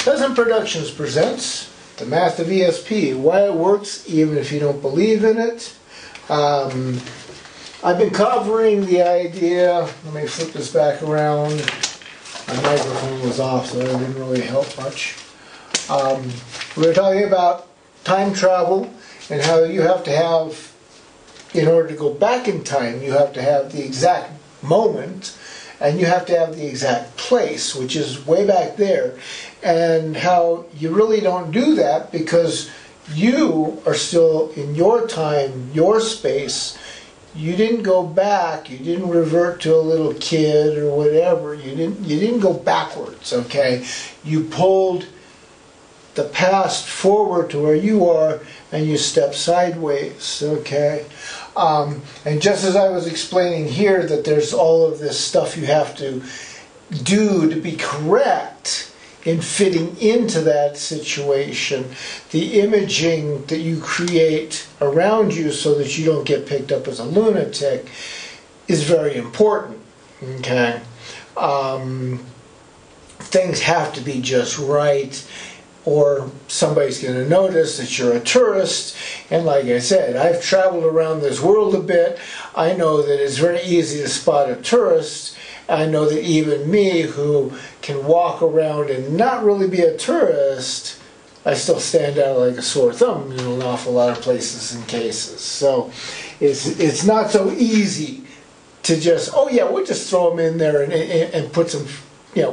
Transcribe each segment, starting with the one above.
Peasant Productions presents The Math of ESP, why it works even if you don't believe in it. I've been covering the idea, let me flip this back around, my microphone was off so that didn't really help much. We're talking about time travel and how you have to have, in order to go back in time, you have to have the exact moment and you have to have the exact place, which is way back there, and how you really don't do that because you are still in your time, your space. You didn't go back, you didn't revert to a little kid or whatever, you didn't go backwards, okay? You pulled the past forward to where you are and you step sideways, okay? And just as I was explaining here that there's all of this stuff you have to do to be correct in fitting into that situation, the imaging that you create around you so that you don't get picked up as a lunatic is very important, okay? Things have to be just right, or somebody's going to notice that you're a tourist. And like I said, I've traveled around this world a bit. I know that it's very easy to spot a tourist. I know that even me, who can walk around and not really be a tourist, I still stand out like a sore thumb in an awful lot of places and cases. So it's not so easy to just, oh yeah, we'll just throw him in there and put some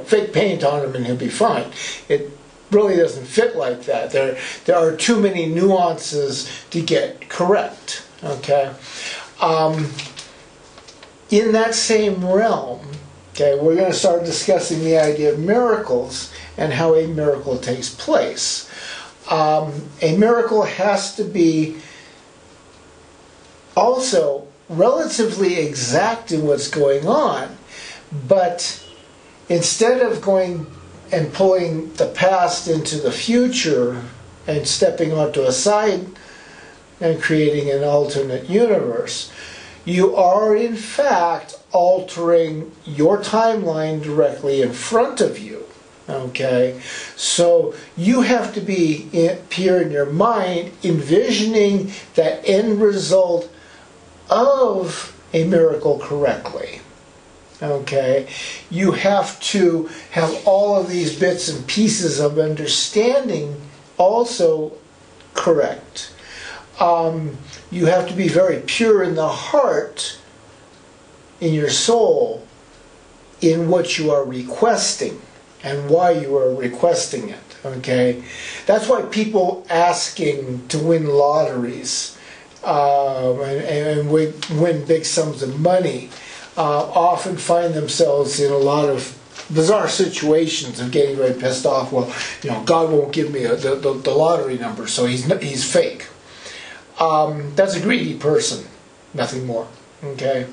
fake paint on him and he'll be fine. It really doesn't fit like that. There are too many nuances to get correct, okay? In that same realm, okay, we're going to start discussing the idea of miracles and how a miracle takes place. A miracle has to be also relatively exact in what's going on, but instead of going and pulling the past into the future and stepping onto a side and creating an alternate universe, you are in fact altering your timeline directly in front of you, okay? So you have to be here in your mind envisioning that end result of a miracle correctly. Okay, you have to have all of these bits and pieces of understanding also correct. You have to be very pure in the heart, in your soul, in what you are requesting and why you are requesting it. Okay, that's why people asking to win lotteries and win big sums of money often find themselves in a lot of bizarre situations of getting very pissed off. Well, God won't give me the lottery number, so he's fake. That's a greedy person, nothing more. Okay.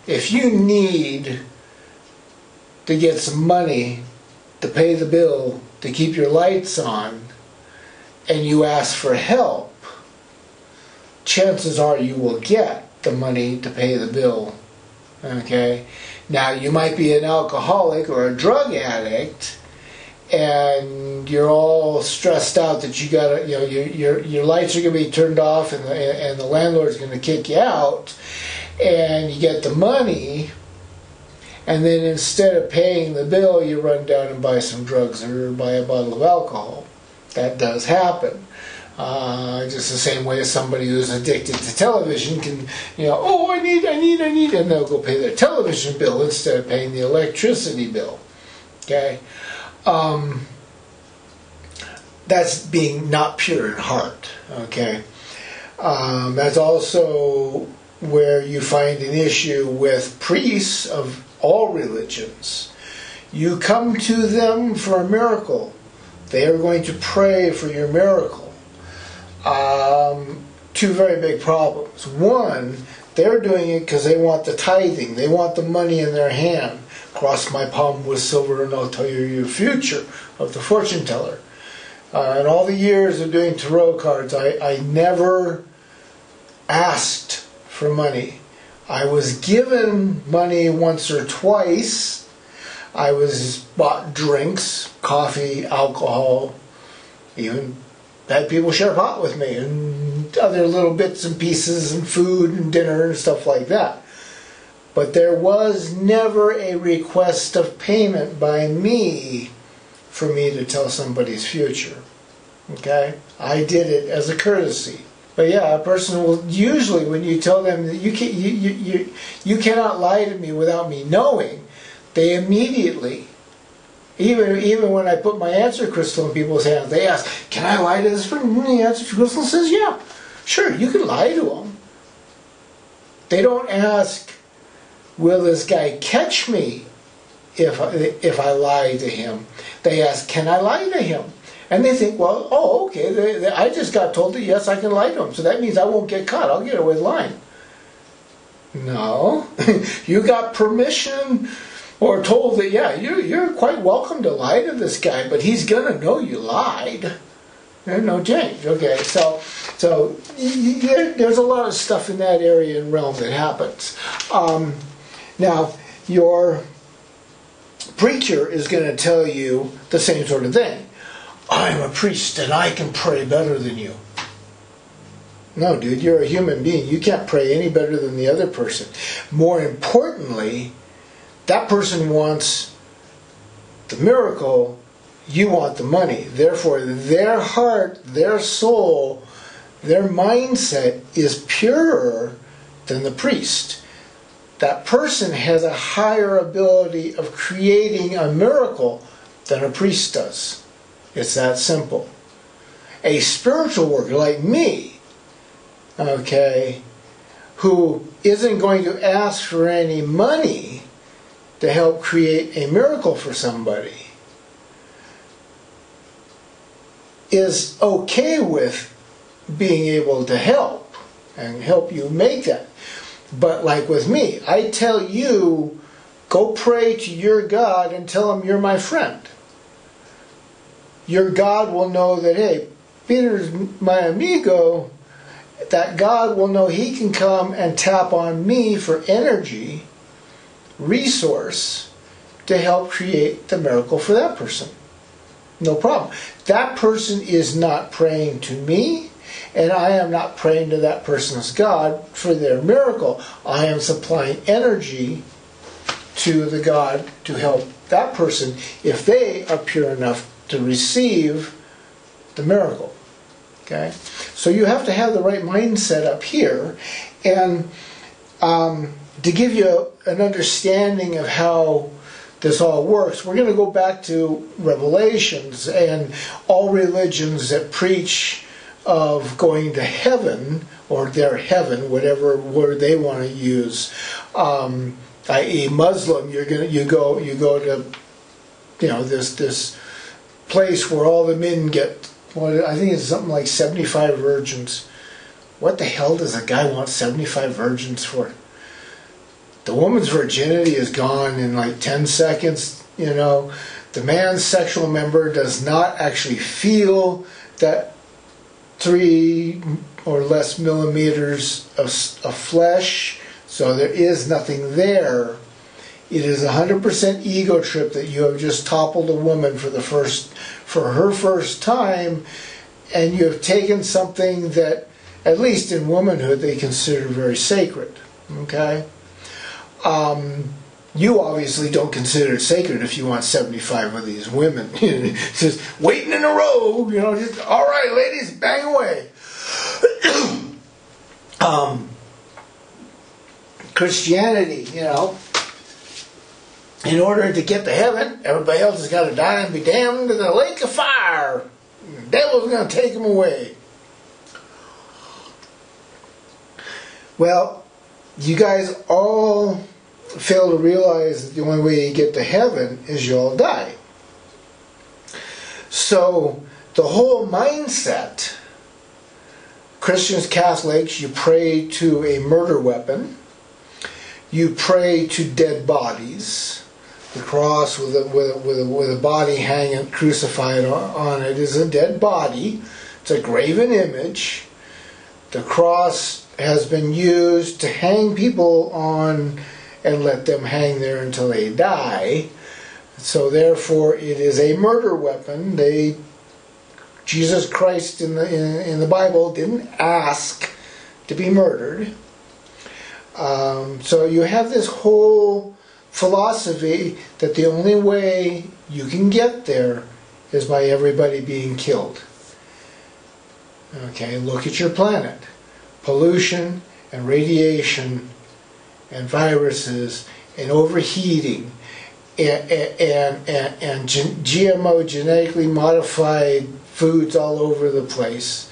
If you need to get some money to pay the bill to keep your lights on, and you ask for help, chances are you will get the money to pay the bill, okay? Now, you might be an alcoholic or a drug addict, and you're all stressed out that you gotta, your lights are gonna be turned off, and the landlord's gonna kick you out, and you get the money, and then instead of paying the bill, you run down and buy some drugs or buy a bottle of alcohol. That does happen. Just the same way as somebody who's addicted to television can, oh, I need, and they'll go pay their television bill instead of paying the electricity bill. Okay? That's being not pure in heart. Okay? That's also where you find an issue with priests of all religions. You come to them for a miracle. They are going to pray for your miracle. Two very big problems. One, they're doing it because they want the tithing. They want the money in their hand. Cross my palm with silver and I'll tell you your future, of the fortune teller. In all the years of doing tarot cards, I never asked for money. I was given money once or twice, I was bought drinks, coffee, alcohol, even had people share pot with me, and other little bits and pieces and food and dinner and stuff like that. But there was never a request of payment by me for me to tell somebody's future. Okay? I did it as a courtesy. But yeah, a person will usually, when you tell them that you cannot lie to me without me knowing, they immediately, even when I put my answer crystal in people's hands, they ask, can I lie to this person? And the answer crystal says, yeah, sure, you can lie to them. They don't ask, will this guy catch me if I lie to him? They ask, can I lie to him? And they think, well, oh, okay, I just got told that, yes, I can lie to him. So that means I won't get caught. I'll get away with lying. No. You got permission or told that, yeah, you're quite welcome to lie to this guy, but he's going to know you lied. There's no change. Okay, so there's a lot of stuff in that area and realm that happens. Now, your preacher is going to tell you the same sort of thing. I'm a priest and I can pray better than you. No, dude, you're a human being. You can't pray any better than the other person. More importantly, that person wants the miracle, you want the money. Therefore, their heart, their soul, their mindset is purer than the priest. That person has a higher ability of creating a miracle than a priest does. It's that simple. A spiritual worker like me, okay, who isn't going to ask for any money to help create a miracle for somebody, is okay with being able to help and help you make that. But like with me, I tell you, go pray to your God and tell him you're my friend. Your God will know that, hey, Peter's my amigo. That God will know he can come and tap on me for energy, resource, to help create the miracle for that person. No problem. That person is not praying to me, and I am not praying to that person's God for their miracle. I am supplying energy to the God to help that person if they are pure enough to receive the miracle. Okay? So you have to have the right mindset up here. And to give you an understanding of how this all works, we're going to go back to Revelations and all religions that preach of going to heaven, or their heaven, whatever word they want to use. I.e., Muslim, you go to, this place where all the men get, I think it's something like 75 virgins. What the hell does a guy want 75 virgins for? The woman's virginity is gone in like 10 seconds, The man's sexual member does not actually feel that 3 or less millimeters of flesh, so there is nothing there. It is 100% ego trip that you have just toppled a woman for her first time, and you have taken something that, at least in womanhood, they consider very sacred. Okay? You obviously don't consider it sacred if you want 75 of these women. Just waiting in a row, just, all right, ladies, bang away. Christianity, in order to get to heaven, everybody else has got to die and be damned to the lake of fire. The devil's going to take them away. Well, you guys all fail to realize that the only way you get to heaven is you all die. So the whole mindset, Christians, Catholics, you pray to a murder weapon, you pray to dead bodies. The cross with a body hanging crucified on it is a dead body. It's a graven image. The cross has been used to hang people on and let them hang there until they die. So therefore, it is a murder weapon. Jesus Christ in the Bible didn't ask to be murdered. So you have this whole philosophy that the only way you can get there is by everybody being killed. Okay, look at your planet. Pollution and radiation and viruses and overheating and GMO, genetically modified foods all over the place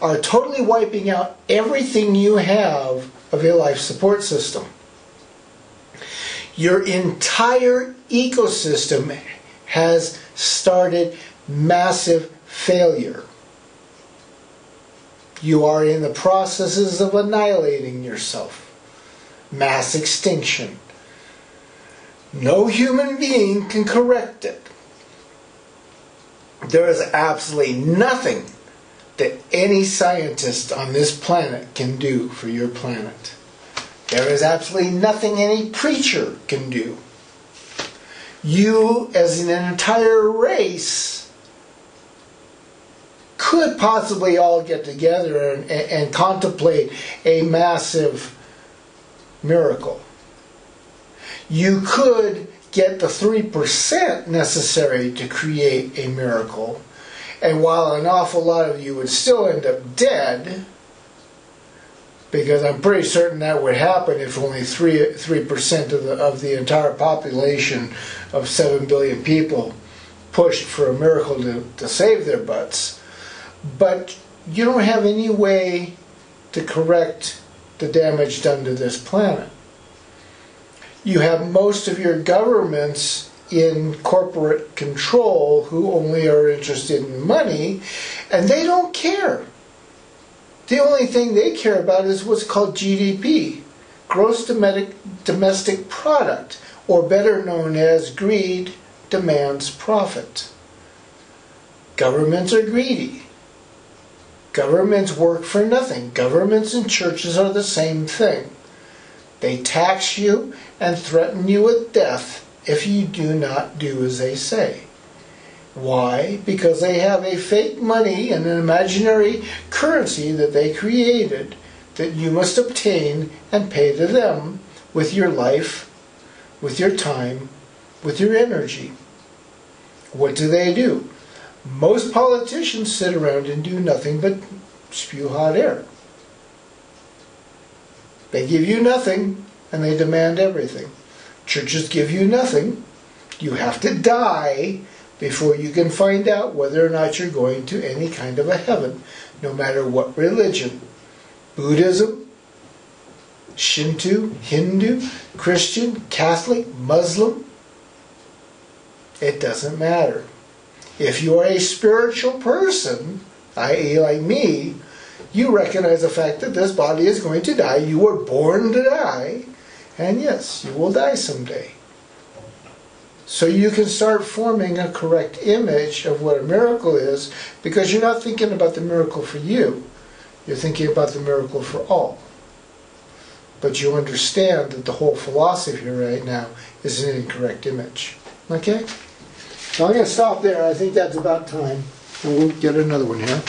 are totally wiping out everything you have of your life support system. Your entire ecosystem has started massive failure. You are in the processes of annihilating yourself. Mass extinction. No human being can correct it. There is absolutely nothing that any scientist on this planet can do for your planet. There is absolutely nothing any preacher can do. You, as an entire race, could possibly all get together and contemplate a massive miracle. You could get the 3% necessary to create a miracle, and while an awful lot of you would still end up dead, because I'm pretty certain that would happen if only 3% of the entire population of 7 billion people pushed for a miracle to save their butts. But you don't have any way to correct the damage done to this planet. You have most of your governments in corporate control who only are interested in money, and they don't care. The only thing they care about is what's called GDP, gross domestic product, or better known as greed demands profit. Governments are greedy. Governments work for nothing. Governments and churches are the same thing. They tax you and threaten you with death if you do not do as they say. Why? Because they have a fake money and an imaginary currency that they created that you must obtain and pay to them with your life, with your time, with your energy. What do? Most politicians sit around and do nothing but spew hot air. They give you nothing and they demand everything. Churches give you nothing. You have to die before you can find out whether or not you're going to any kind of a heaven, no matter what religion. Buddhism, Shinto, Hindu, Christian, Catholic, Muslim. It doesn't matter. If you are a spiritual person, i.e. like me, you recognize the fact that this body is going to die. You were born to die. And yes, you will die someday. So you can start forming a correct image of what a miracle is, because you're not thinking about the miracle for you. You're thinking about the miracle for all. But you understand that the whole philosophy right now is an incorrect image. Okay? So I'm going to stop there. I think that's about time. And we'll get another one here.